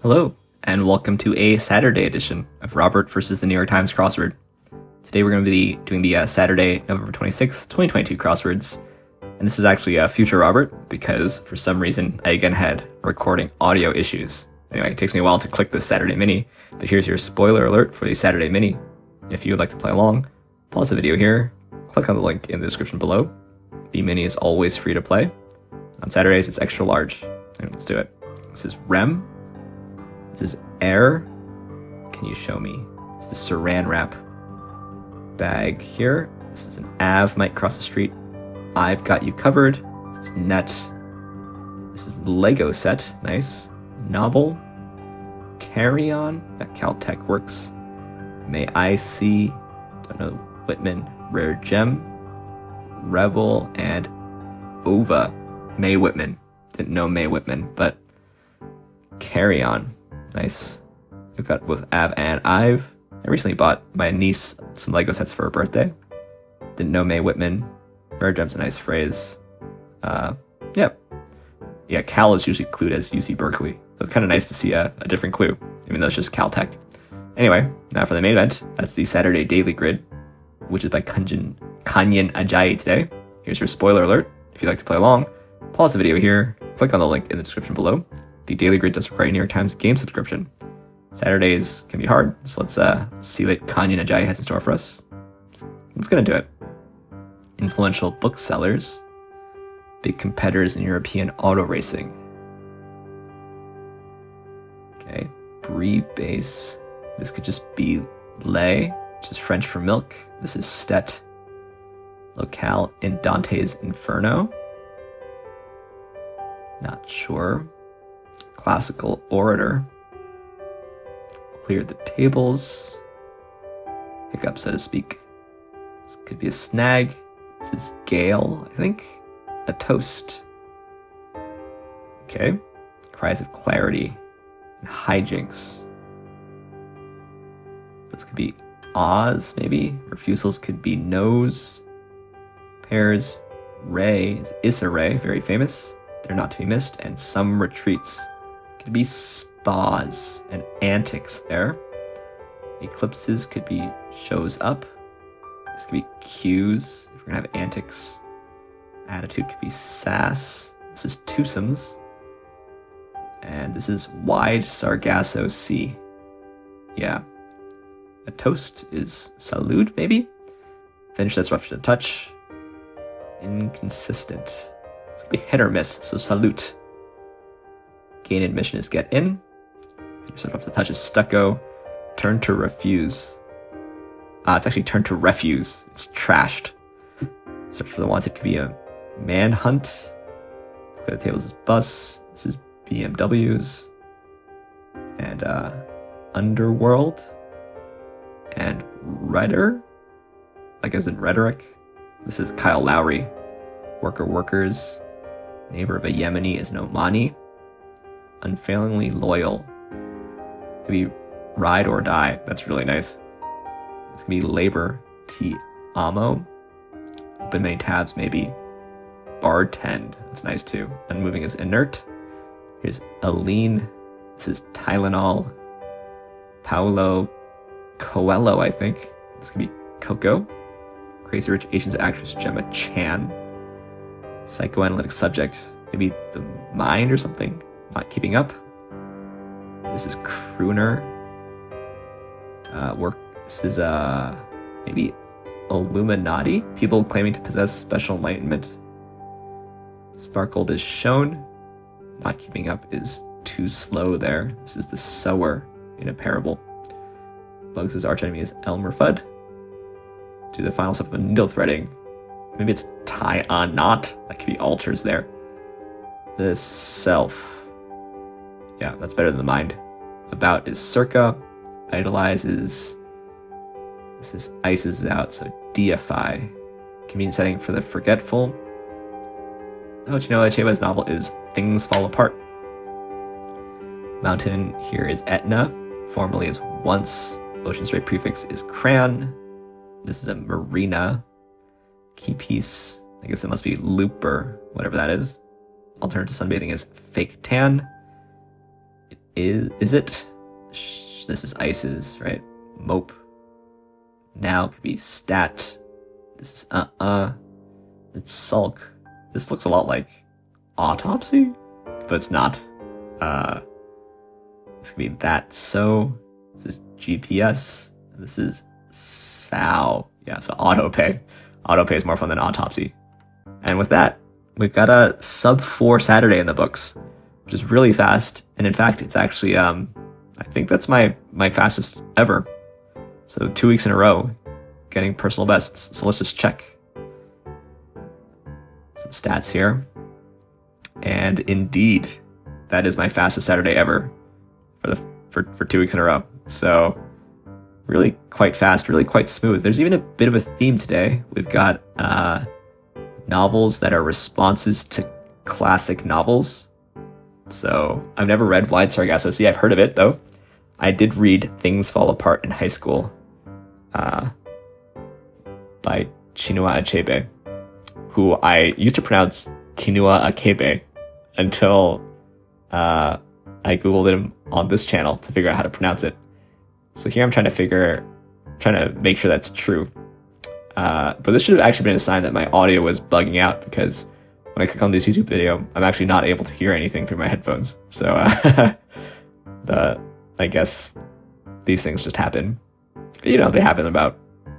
Hello, and welcome to a Saturday edition of Robert versus the New York Times Crossword. Today we're going to be doing the Saturday, November 26th, 2022 crosswords. And this is actually a future Robert, because for some reason I again had recording audio issues. Anyway, it takes me a while to click this Saturday mini, but here's your spoiler alert for the Saturday mini. If you would like to play along, pause the video here, click on the link in the description below. The mini is always free to play. On Saturdays, it's extra large. And let's do it. This is REM. This is air. Can you show me? This is saran wrap. Bag here. This is an Av, might cross the street. I've got you covered. This is net. This is the Lego set. Nice. Novel. Carry on. That Caltech works. May I see. Don't know. Whitman. Rare gem. Rebel and Ova. May Whitman. Didn't know May Whitman, but carry on. Nice. We've got both Av and Ive. I recently bought my niece some Lego sets for her birthday. Didn't know May Whitman. Rare gem's a nice phrase. Yeah, Cal is usually clued as UC Berkeley. So it's kind of nice to see a different clue, even though it's just Caltech. Anyway, now for the main event. That's the Saturday Daily Grid, which is by Kanyin Ajayi today. Here's your spoiler alert. If you'd like to play along, pause the video here, click on the link in the description below. The Daily Grid does require a New York Times game subscription. Saturdays can be hard, so let's see what Kanyin Ajayi has in store for us. Let's get into it. Influential booksellers, big competitors in European auto racing. Okay, brie base. This could just be lait, which is French for milk. This is stet. Locale in Dante's Inferno. Not sure. Classical orator. Cleared the tables. Hiccup, so to speak. This could be a snag. This is gale, I think. A toast. Okay. Cries of clarity. And hijinks. This could be Oz, maybe. Refusals could be no's. Pairs. Ray is Issa Rae, very famous. They're not to be missed. And some retreats. Could be spas and antics there. Eclipses could be shows up. This could be cues if we're gonna have antics. Attitude could be sass. This is twosomes. And this is WIDE SARGASSO SEA. Yeah. A toast is salute, maybe? Finish, that's rough to the touch. Inconsistent. This could be hit or miss, so salute. Gain admission is get in. Finish up to touch is stucco. Turn to refuse. It's actually turn to refuse. It's trashed. Search for the wanted could be a manhunt. Clear the tables is bus. This is BMWs. And UNDERWORLD. And RHETOR. Like as in rhetoric. This is Kyle Lowry. Workers. Neighbor of a Yemeni is no Omani. Unfailingly loyal. Maybe ride or die. That's really nice. This could be labor. T amo. Open many tabs, maybe. Bartend. That's nice too. Unmoving is inert. Here's Aline. This is Tylenol. Paulo Coelho, I think. This could be Coco. Crazy Rich Asians actress Gemma Chan. Psychoanalytic subject. Maybe the mind or something. Not keeping up. This is crooner. This is maybe Illuminati. People claiming to possess special enlightenment. Sparkled is shown. Not keeping up is too slow there. This is the sower in a parable. Bugs' archenemy is Elmer Fudd. Do the final step of needle threading. Maybe it's tie on knot. That could be alters there. The self. Yeah, that's better than the mind. About is circa. Idolize is. This is ices out, so deify. Convenient setting for the forgetful. Oh, you know, Acheba's novel is Things Fall Apart. Mountain here is Etna. Formerly is once. Ocean Spray prefix is crayon. This is a marina. Key piece. I guess it must be looper, whatever that is. Alternative to sunbathing is fake tan. Is it? This is ISIS, right? Mope. Now could be stat. This is It's sulk. This looks a lot like autopsy, but it's not. This could be that. So this is GPS. This is sow. Yeah, so autopay. Autopay is more fun than autopsy. And with that, we've got a sub 4 Saturday in the books, which is really fast. And in fact, it's actually I think that's my fastest ever. So 2 weeks in a row, getting personal bests. So let's just check some stats here. And indeed, that is my fastest Saturday ever for 2 weeks in a row. So really quite fast, really quite smooth. There's even a bit of a theme today. We've got novels that are responses to classic novels. So I've never read Wide Sargasso Sea. I've heard of it though. I did read Things Fall Apart in high school by Chinua Achebe, who I used to pronounce Kinua Achebe until I Googled him on this channel to figure out how to pronounce it. So here I'm trying to make sure that's true. But this should have actually been a sign that my audio was bugging out, because when I click on this YouTube video, I'm actually not able to hear anything through my headphones. So I guess these things just happen. You know, they happen about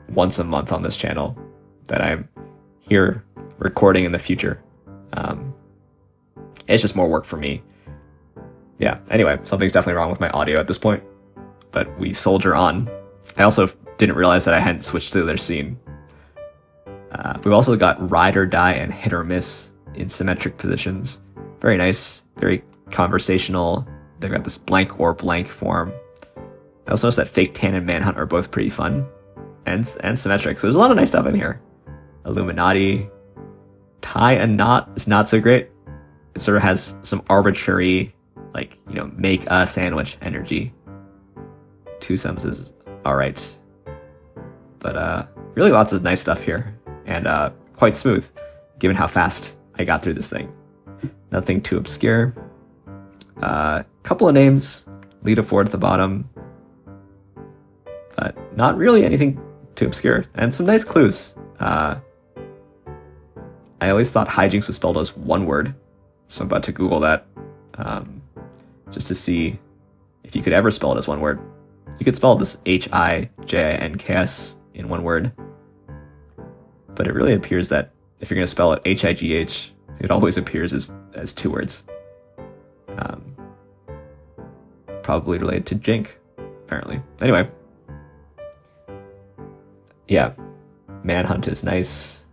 once a month on this channel that I'm here recording in the future. It's just more work for me. Yeah, anyway, something's definitely wrong with my audio at this point, but we soldier on. I also didn't realize that I hadn't switched to their scene. We've also got ride or die and hit or miss in symmetric positions. Very nice, very conversational. They've got this blank or blank form. I also noticed that fake tan and manhunt are both pretty fun and symmetric. So there's a lot of nice stuff in here. Illuminati. Tie a knot is not so great. It sort of has some arbitrary, like, you know, make a sandwich energy. Two sums is alright. But really lots of nice stuff here. And quite smooth, given how fast I got through this thing. Nothing too obscure. Couple of names, Lita Ford at the bottom. But not really anything too obscure. And some nice clues. I always thought hijinks was spelled as one word, so I'm about to Google that, just to see if you could ever spell it as one word. You could spell this H-I-J-I-N-K-S in one word, but it really appears that if you're going to spell it H-I-G-H, it always appears as two words. Probably related to Jink, apparently. Anyway. Yeah. Manhunt is nice.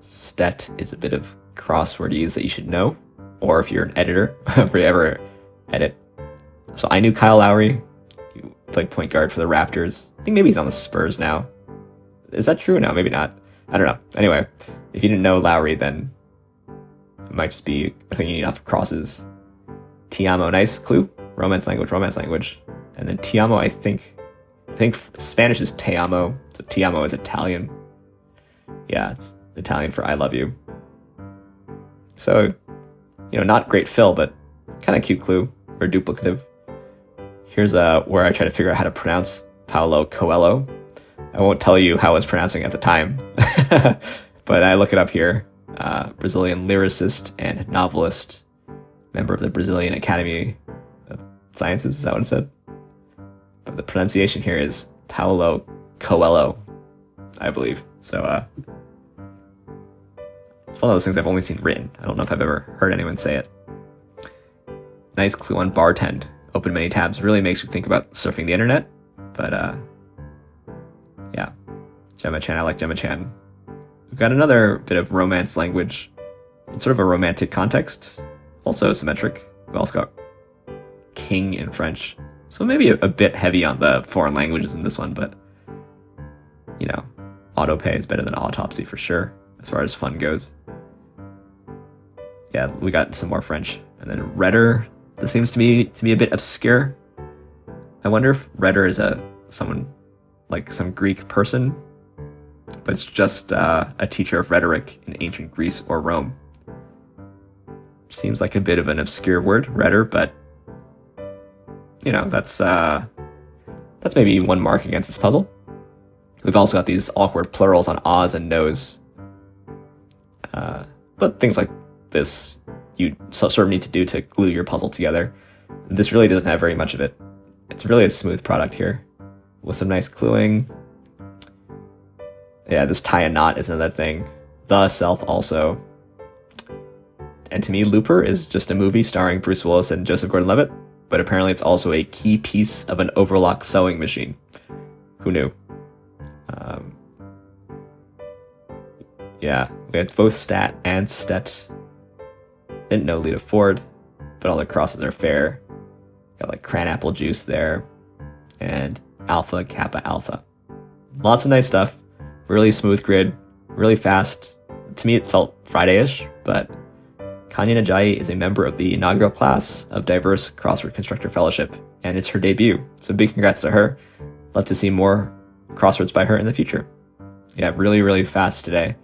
Stet is a bit of crosswordese that you should know, or if you're an editor, if you ever edit. So I knew Kyle Lowry. He played point guard for the Raptors. I think maybe he's on the Spurs now. Is that true? No, maybe not. I don't know. Anyway, if you didn't know Lowry, then it might just be a thing you need off crosses. Ti amo, nice clue. Romance language. And then ti amo, I think Spanish is te amo, so ti amo is Italian. Yeah, it's Italian for I love you. So, you know, not great fill, but kind of cute clue, or duplicative. Here's where I try to figure out how to pronounce Paulo Coelho. I won't tell you how I was pronouncing at the time, but I look it up here. Brazilian lyricist and novelist, member of the Brazilian Academy of Sciences, is that what it said? But the pronunciation here is Paulo Coelho, I believe. So, it's one of those things I've only seen written. I don't know if I've ever heard anyone say it. Nice clue on bartend. Open many tabs. Really makes you think about surfing the internet. But, yeah. Gemma-chan, I like Gemma-chan. We've got another bit of romance language. It's sort of a romantic context. Also symmetric. We've also got king in French. So maybe a bit heavy on the foreign languages in this one, but, you know, autopay is better than autopsy for sure, as far as fun goes. Yeah, we got some more French. And then RHETOR, this seems to be a bit obscure. I wonder if RHETOR is someone like some Greek person, but it's just a teacher of rhetoric in ancient Greece or Rome. Seems like a bit of an obscure word, RHETOR, but you know, that's maybe 1 mark against this puzzle. We've also got these awkward plurals on ahs and nos. But things like this you sort of need to do to glue your puzzle together. This really doesn't have very much of it. It's really a smooth product here with some nice gluing. Yeah, this tie a knot is another thing. The self also. And to me, Looper is just a movie starring Bruce Willis and Joseph Gordon-Levitt, but apparently it's also a key piece of an overlock sewing machine. Who knew? Yeah, we had both stat and stet. Didn't know Lita Ford, but all the crosses are fair. Got like cran apple juice there, and alpha kappa alpha. Lots of nice stuff. Really smooth grid, really fast. To me, it felt Friday-ish, but Kanyin Ajayi is a member of the inaugural class of Diverse Crossword Constructor Fellowship, and it's her debut. So big congrats to her. Love to see more crosswords by her in the future. Yeah, really, really fast today.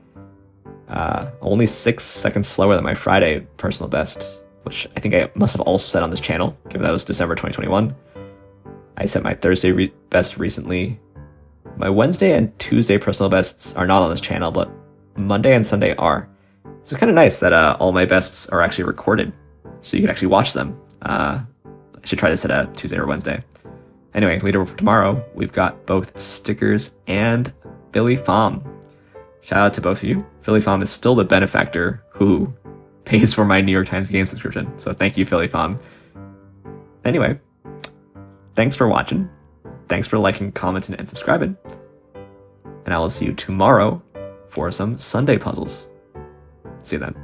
Only 6 seconds slower than my Friday personal best, which I think I must have also set on this channel, given that was December 2021. I set my Thursday best recently. My Wednesday and Tuesday personal bests are not on this channel, but Monday and Sunday are. So it's kind of nice that all my bests are actually recorded, so you can actually watch them. I should try this at a Tuesday or Wednesday. Anyway, later for tomorrow, we've got both stickers and Philly Phom. Shout out to both of you. Philly Phom is still the benefactor who pays for my New York Times game subscription, so thank you, Philly Phom. Anyway, thanks for watching. Thanks for liking, commenting, and subscribing. And I will see you tomorrow for some Sunday puzzles. See you then.